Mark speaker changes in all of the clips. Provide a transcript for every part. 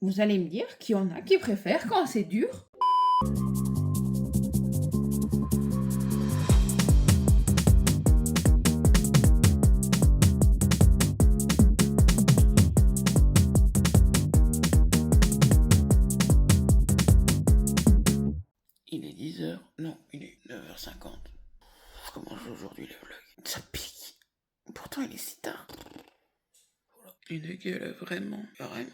Speaker 1: Vous allez me dire qu'il y en a qui préfèrent quand c'est dur.
Speaker 2: Il est 10h, non, il est 9h50. Je commence aujourd'hui le vlog. Ça pique. Pourtant, il est si tard. Voilà. Il dégueule vraiment, vraiment.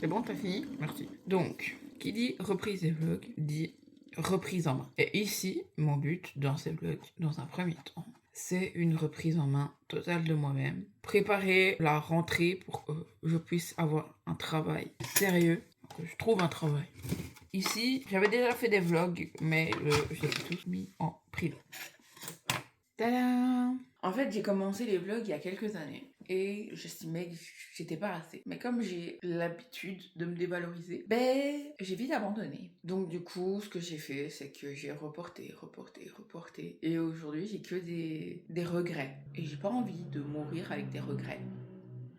Speaker 2: C'est bon, t'as fini? Merci. Donc, qui dit reprise des vlogs, dit reprise en main. Et ici, mon but dans ces vlogs, dans un premier temps, c'est une reprise en main totale de moi-même. Préparer la rentrée pour que je puisse avoir un travail sérieux, que je trouve un travail. Ici, j'avais déjà fait des vlogs, mais je les ai tous mis en privé. Tadam! En fait, j'ai commencé les vlogs il y a quelques années et j'estimais que j'étais pas assez. Mais comme j'ai l'habitude de me dévaloriser, j'ai vite abandonné. Donc du coup, ce que j'ai fait, c'est que j'ai reporté. Et aujourd'hui, j'ai que des regrets. Et j'ai pas envie de mourir avec des regrets.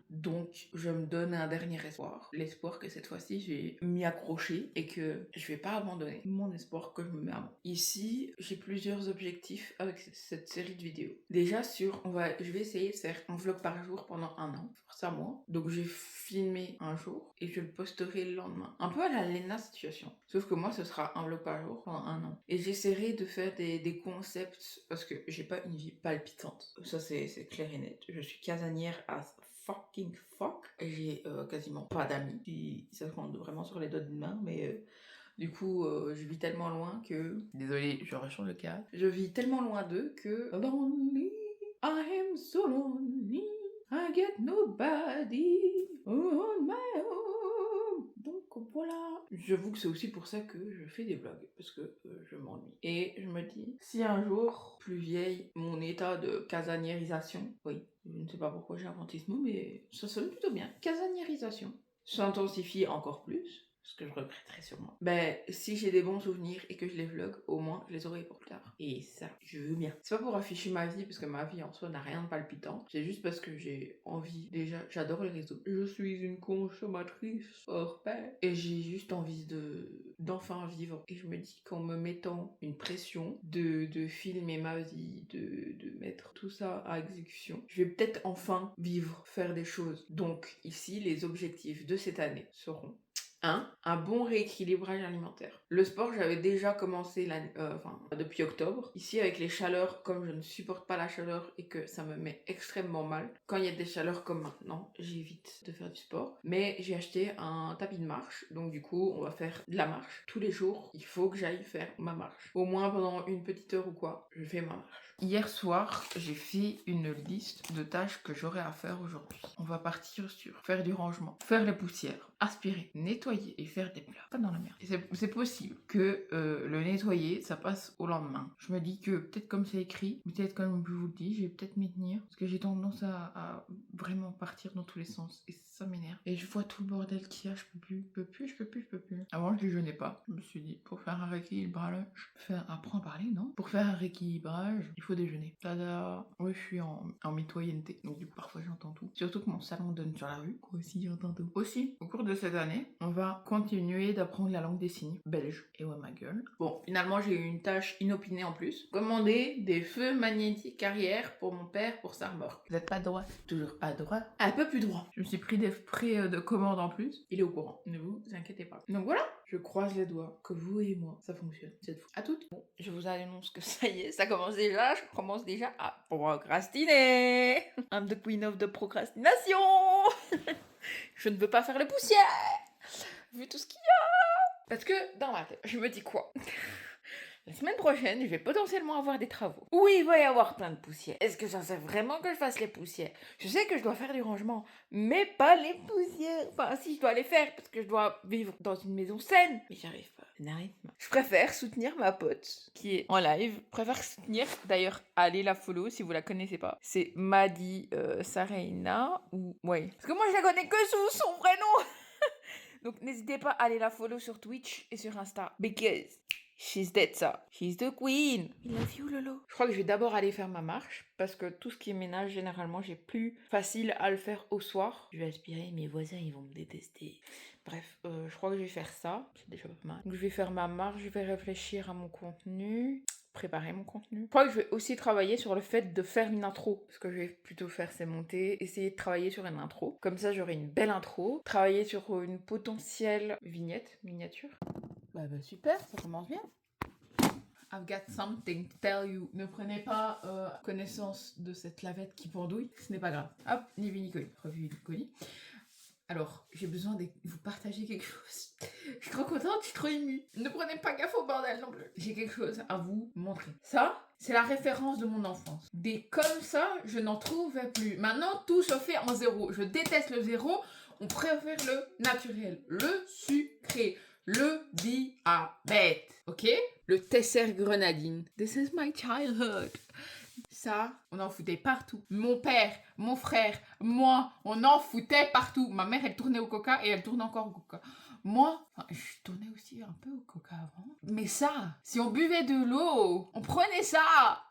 Speaker 2: Donc, je me donne un dernier espoir. L'espoir que cette fois-ci, je vais m'y accrocher et que je vais pas abandonner mon espoir que je me mets à moi. Ici, j'ai plusieurs objectifs avec cette série de vidéos. Déjà je vais essayer de faire un vlog par jour pendant un an. Force à moi. Donc, je vais filmer un jour et je le posterai le lendemain. Un peu à la Lena situation. Sauf que moi, ce sera un vlog par jour pendant un an. Et j'essaierai de faire des concepts parce que j'ai pas une vie palpitante. Ça, c'est clair et net. Je suis casanière à fucking fuck. J'ai quasiment pas d'amis. Ça se compte vraiment sur les doigts d'une main, mais du coup, je vis tellement loin que... Désolée, je rechange le cadre. Je vis tellement loin d'eux que... Lonely, I am so lonely, I get nobody on my own. Donc voilà. J'avoue que c'est aussi pour ça que je fais des vlogs, parce que je m'ennuie. Et je me dis, si un jour, plus vieille, mon état de casaniérisation, oui, je ne sais pas pourquoi j'ai inventé ce mot, mais ça sonne plutôt bien, casaniérisation, s'intensifie encore plus, ce que je regretterais sûrement. Si j'ai des bons souvenirs et que je les vlog, au moins je les aurai pour plus tard. Et ça, je veux bien. C'est pas pour afficher ma vie, parce que ma vie en soi n'a rien de palpitant. C'est juste parce que j'ai envie. Déjà, j'adore les réseaux. Je suis une consommatrice hors pair. Et j'ai juste envie d'enfin vivre. Et je me dis qu'en me mettant une pression de filmer ma vie, de mettre tout ça à exécution, je vais peut-être enfin vivre, faire des choses. Donc ici, les objectifs de cette année seront: 1. Un bon rééquilibrage alimentaire. Le sport, j'avais déjà commencé depuis octobre. Ici, avec les chaleurs, comme je ne supporte pas la chaleur et que ça me met extrêmement mal, quand il y a des chaleurs comme maintenant, j'évite de faire du sport. Mais j'ai acheté un tapis de marche, donc du coup, on va faire de la marche. Tous les jours, il faut que j'aille faire ma marche. Au moins pendant une petite heure ou quoi, je fais ma marche. Hier soir, j'ai fait une liste de tâches que j'aurai à faire aujourd'hui. On va partir sur faire du rangement, faire les poussières, aspirer, nettoyer et faire des plats. Pas dans la merde. C'est possible que le nettoyer, ça passe au lendemain. Je me dis que peut-être comme c'est écrit, peut-être comme je vous le dis, je vais peut-être m'y tenir. Parce que j'ai tendance à vraiment partir dans tous les sens. Et ça m'énerve. Et je vois tout le bordel qu'il y a, je peux plus. Avant, je déjeunais pas. Je me suis dit, pour faire un rééquilibrage, apprendre à parler, non? Pour faire un rééquilibrage, il faut déjeuner. Tada! Oui, je suis en mitoyenneté, donc du coup, parfois j'entends tout. Surtout que mon salon donne sur la rue, quoi aussi j'entends tout. Aussi, au cours de cette année, on va continuer d'apprendre la langue des signes belge. Et ouais, ma gueule. Bon, finalement, j'ai eu une tâche inopinée en plus. Commander des feux magnétiques arrière pour mon père pour sa remorque. Vous êtes pas droit? Toujours pas droit? Un peu plus droit. Je me suis pris des frais de commande en plus. Il est au courant. Ne vous inquiétez pas. Donc voilà, je croise les doigts que vous et moi, ça fonctionne cette fois. À toutes. Bon, je vous annonce que ça y est, ça commence déjà. Je commence déjà à procrastiner. I'm the queen of the procrastination. Je ne veux pas faire les poussières. Vu tout ce qu'il y a. Parce que dans ma tête, je me dis quoi? La semaine prochaine, je vais potentiellement avoir des travaux. Oui, il va y avoir plein de poussière. Est-ce que ça sert vraiment que je fasse les poussières? Je sais que je dois faire du rangement, mais pas les poussières. Enfin, si, je dois les faire parce que je dois vivre dans une maison saine. Mais j'arrive pas. Je n'arrive pas. Je préfère soutenir ma pote qui est en live. Je préfère soutenir, d'ailleurs, allez la follow si vous la connaissez pas. C'est Madi Sareina ou... Ouais. Parce que moi, je la connais que sous son vrai nom. Donc n'hésitez pas à aller la follow sur Twitch et sur Insta. Because she's dead, ça. She's the queen. I love you, Lolo. Je crois que je vais d'abord aller faire ma marche. Parce que tout ce qui est ménage, généralement, j'ai plus facile à le faire au soir. Je vais aspirer, mes voisins, ils vont me détester. Bref, je crois que je vais faire ça. C'est déjà pas mal. Donc je vais faire ma marche, je vais réfléchir à mon contenu. Préparer mon contenu. Je crois que je vais aussi travailler sur le fait de faire une intro. Ce que je vais plutôt faire, c'est monter, essayer de travailler sur une intro. Comme ça, j'aurai une belle intro. Travailler sur une potentielle vignette, miniature. Bah super, ça commence bien. I've got something to tell you. Ne prenez pas connaissance de cette lavette qui pendouille. Ce n'est pas grave. Hop, Nivi Nicoli. Revue Nicoli. Alors, j'ai besoin de vous partager quelque chose. Je suis trop contente, je suis trop émue. Ne prenez pas gaffe au bordel non plus. J'ai quelque chose à vous montrer. Ça, c'est la référence de mon enfance. Des comme ça, je n'en trouvais plus. Maintenant, tout se fait en zéro. Je déteste le zéro. On préfère le naturel, le sucré, le diabète. Ok? Le Tesser grenadine. This is my childhood. Ça, on en foutait partout. Mon père, mon frère, moi, on en foutait partout. Ma mère, elle tournait au coca et elle tourne encore au coca. Moi, je tournais aussi un peu au coca avant. Mais ça, si on buvait de l'eau, on prenait ça.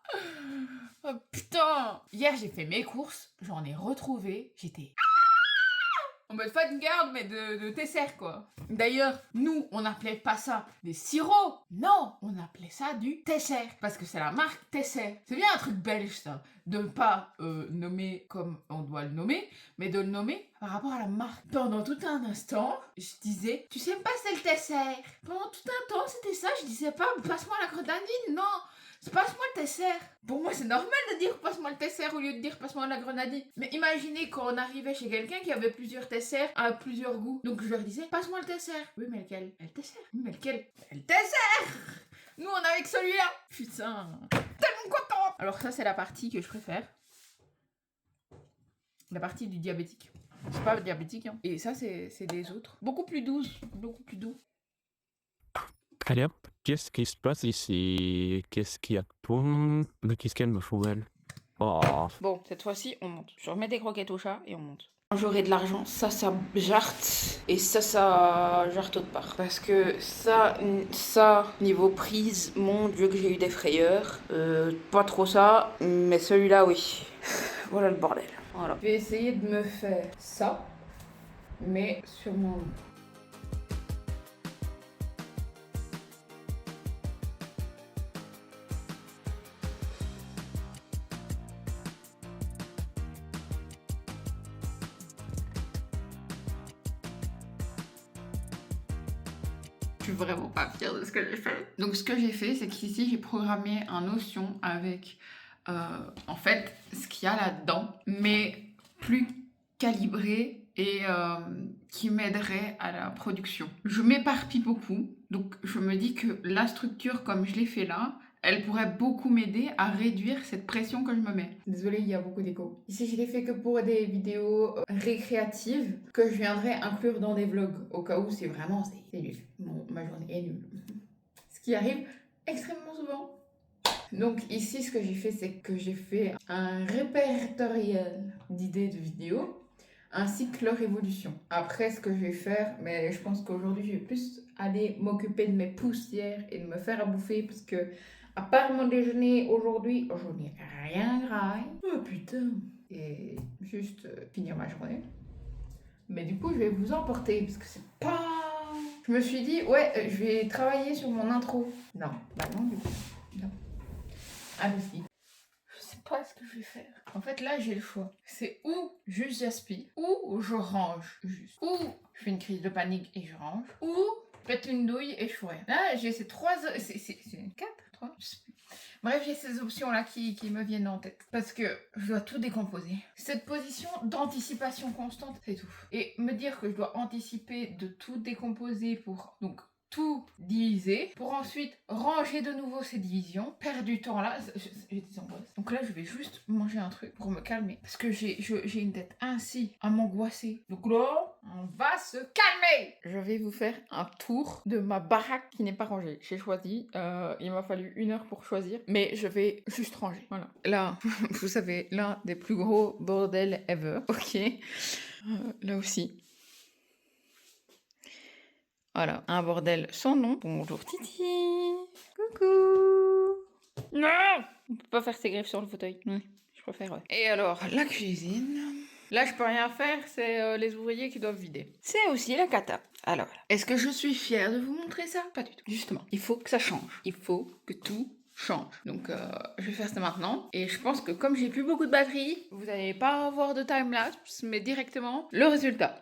Speaker 2: Oh putain. Hier, j'ai fait mes courses, j'en ai retrouvé, j'étais... En mode fan garde, mais de Tesser, quoi. D'ailleurs, nous, on n'appelait pas ça des sirops. Non, on appelait ça du Tesser. Parce que c'est la marque Tesser. C'est bien un truc belge, ça. De ne pas nommer comme on doit le nommer, mais de le nommer par rapport à la marque. Pendant tout un instant, je disais, tu sais pas, c'est le Tesser. Pendant tout un temps, c'était ça. Je disais pas, passe-moi la grenadine. Non. Passe-moi le Tesser. Pour moi, c'est normal de dire passe-moi le Tesser au lieu de dire passe-moi la grenadine. Mais imaginez quand on arrivait chez quelqu'un qui avait plusieurs Tessers à plusieurs goûts. Donc je leur disais passe-moi le Tesser. Oui, mais lequel? Le Tesser. Oui, mais lequel? Le Tesser. Nous, on avait que celui-là. Putain. Tellement content. Alors ça, c'est la partie que je préfère. La partie du diabétique. C'est pas diabétique, hein. Et ça, c'est des autres. Beaucoup plus douces. Beaucoup plus doux.
Speaker 3: Allez hop, qu'est-ce qui se passe ici? Qu'est-ce qu'il y a de qu'est-ce qu'elle me fout, elle? Oh.
Speaker 2: Bon, cette fois-ci, on monte. Je remets des croquettes au chat et on monte. Quand j'aurai de l'argent, ça jarte. Et ça jarte autre part. Parce que ça, niveau prise, mon Dieu que j'ai eu des frayeurs. Pas trop ça, mais celui-là, oui. Voilà le bordel. Voilà. Je vais essayer de me faire ça, mais sur mon... Je suis vraiment pas fière de ce que j'ai fait. Donc ce que j'ai fait, c'est qu'ici j'ai programmé un Notion avec en fait ce qu'il y a là-dedans, mais plus calibré et qui m'aiderait à la production. Je m'éparpille beaucoup, donc je me dis que la structure comme je l'ai fait là, elle pourrait beaucoup m'aider à réduire cette pression que je me mets. Désolée, il y a beaucoup d'écho. Ici, je l'ai fait que pour des vidéos récréatives que je viendrai inclure dans des vlogs, au cas où c'est vraiment, c'est nul. Ma journée est nulle. Ce qui arrive extrêmement souvent. Donc ici, ce que j'ai fait, c'est que j'ai fait un répertoriel d'idées de vidéos, ainsi que leur évolution. Après, ce que je vais faire, mais je pense qu'aujourd'hui, je vais plus aller m'occuper de mes poussières et de me faire à bouffer, parce que à part mon déjeuner aujourd'hui, je n'ai rien grave. Oh putain. Et juste finir ma journée. Mais du coup, je vais vous emporter, parce que c'est pas... Je me suis dit, ouais, je vais travailler sur mon intro. Non, bah non, du coup. Non. Ah, si. Je sais pas ce que je vais faire. En fait, là, j'ai le choix. C'est ou juste j'aspire, ou je range juste. Ou je fais une crise de panique et je range. Ou je pète une douille et je fais rien. Là, j'ai ces trois... C'est une 4, 3, je sais plus. Bref, j'ai ces options-là qui me viennent en tête. Parce que je dois tout décomposer. Cette position d'anticipation constante, c'est tout. Et me dire que je dois anticiper de tout décomposer pour... Donc,
Speaker 1: tout diviser pour ensuite ranger de nouveau ces divisions. Perdre du temps là, j'ai des angoisses. Donc là, je vais juste manger un truc pour me calmer. Parce que j'ai une tête ainsi à m'angoisser. Donc là, on va se calmer. Je vais vous faire un tour de ma baraque qui n'est pas rangée. J'ai choisi, il m'a fallu 1 heure pour choisir, mais je vais juste ranger. Voilà. Là, vous savez, l'un des plus gros bordels ever. Ok. Là aussi. Voilà, un bordel sans nom. Bonjour Titi. Coucou. Non, on peut pas faire ses griffes sur le fauteuil. Je préfère. Ouais. Et alors, la cuisine. Là, je peux rien faire, c'est les ouvriers qui doivent vider. C'est aussi la cata. Alors, voilà. Est-ce que je suis fière de vous montrer ça? Pas du tout. Justement, il faut que ça change. Il faut que tout change. Donc, je vais faire ça maintenant. Et je pense que comme j'ai plus beaucoup de batterie, vous n'allez pas avoir de time-lapse, mais directement le résultat.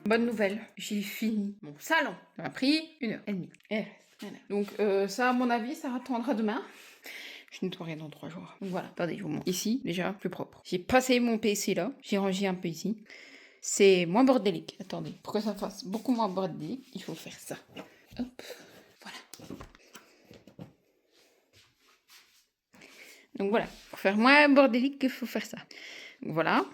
Speaker 1: Bonne nouvelle, j'ai fini mon salon. Ça m'a pris 1h30. Voilà. Donc ça, à mon avis, ça attendra demain. Je nettoierai dans 3 jours. Donc voilà, attendez, je vous montre. Ici, déjà, plus propre. J'ai passé mon PC là, j'ai rangé un peu ici. C'est moins bordélique. Attendez, pour que ça fasse beaucoup moins bordélique, il faut faire ça. Hop, voilà. Donc voilà, pour faire moins bordélique, il faut faire ça. Donc voilà.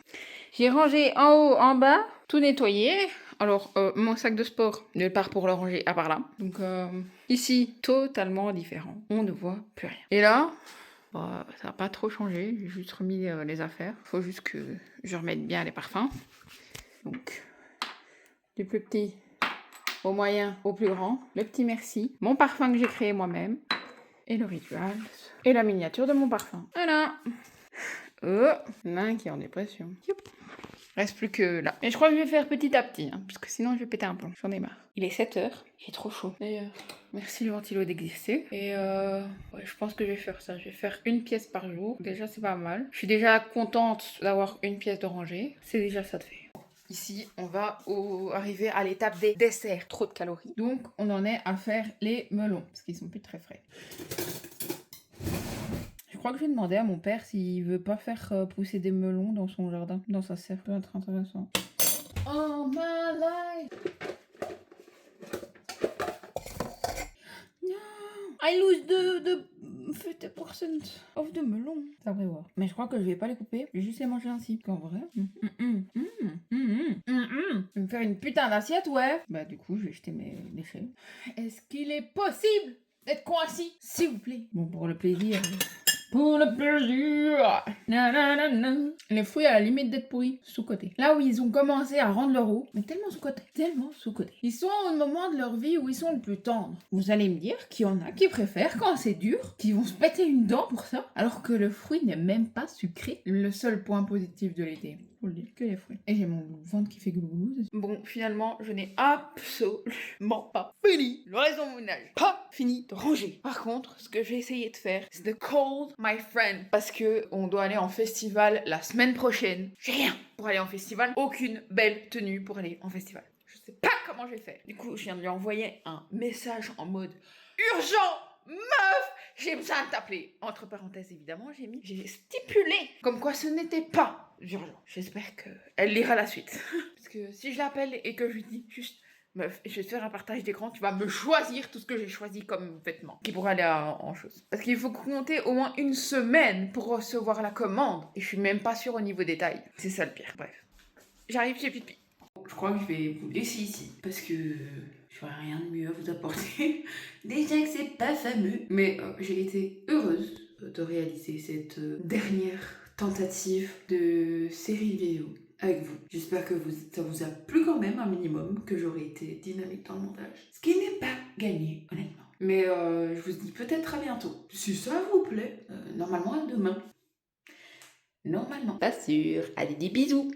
Speaker 1: J'ai rangé en haut, en bas, tout nettoyé. Alors, mon sac de sport, nulle part pour le ranger, à part là. Donc, ici, totalement différent. On ne voit plus rien. Et là, bah, ça n'a pas trop changé. J'ai juste remis les affaires. Faut juste que je remette bien les parfums. Donc, du plus petit au moyen au plus grand. Le petit merci. Mon parfum que j'ai créé moi-même. Et le ritual. Et la miniature de mon parfum. Voilà. L'un qui est en dépression. Youp. Reste plus que là. Mais je crois que je vais faire petit à petit, hein, parce que sinon je vais péter un plomb. J'en ai marre. Il est 7h. J'ai trop chaud. D'ailleurs, merci le ventilo d'exister. Et ouais, je pense que je vais faire ça. Je vais faire 1 pièce par jour. Déjà, c'est pas mal. Je suis déjà contente d'avoir 1 pièce de rangée. C'est déjà ça de fait. Ici, on va arriver à l'étape des desserts. Trop de calories. Donc, on en est à faire les melons, parce qu'ils sont plus très frais. Je crois que je vais demander à mon père s'il veut pas faire pousser des melons dans son jardin, dans sa serre. Ça peut être intéressant. Oh my life! No! I lose the 50% of the melon. Ça va voir. Mais je crois que je vais pas les couper. Je vais juste les manger ainsi. En vrai. Je vais me faire une putain d'assiette, ouais. Bah du coup, je vais jeter mes déchets. Est-ce qu'il est possible d'être coincé? S'il vous plaît. Bon, pour le plaisir. Pour le plaisir. Les fruits à la limite d'être pourris, sous-côté. Là où ils ont commencé à rendre leur eau, mais tellement sous-côté, tellement sous-côté. Ils sont au moment de leur vie où ils sont le plus tendres. Vous allez me dire qu'il y en a qui préfèrent quand c'est dur, qui vont se péter une dent pour ça, alors que le fruit n'est même pas sucré. Le seul point positif de l'été. Faut le dire, que les fruits. Et j'ai mon ventre qui fait glouglou. Bon, finalement, je n'ai absolument pas fini le reste de mon ménage. Pas fini de ranger. Par contre, ce que j'ai essayé de faire, c'est de call my friend. Parce que on doit aller en festival la semaine prochaine. J'ai rien pour aller en festival. Aucune belle tenue pour aller en festival. Je sais pas comment je vais faire. Du coup, je viens de lui envoyer un message en mode urgent. Meuf, j'ai besoin de t'appeler. Entre parenthèses, évidemment, j'ai stipulé comme quoi ce n'était pas urgent. J'espère qu'elle lira la suite. Parce que si je l'appelle et que je lui dis juste, meuf, je vais te faire un partage d'écran, tu vas me choisir tout ce que j'ai choisi comme vêtements qui pourrait aller en chose. Parce qu'il faut compter au moins 1 semaine pour recevoir la commande. Et je suis même pas sûre au niveau des tailles. C'est ça le pire. Bref. J'arrive chez Pipi. Je crois que je vais vous laisser ici. Parce que je n'aurai rien de mieux à vous apporter. Déjà que c'est pas fameux. Mais j'ai été heureuse de réaliser cette dernière tentative de série vidéo avec vous. J'espère que ça vous a plu quand même un minimum, que j'aurai été dynamique dans le montage. Ce qui n'est pas gagné, honnêtement. Mais je vous dis peut-être à bientôt. Si ça vous plaît, normalement à demain. Normalement. Pas sûr. Allez, des bisous.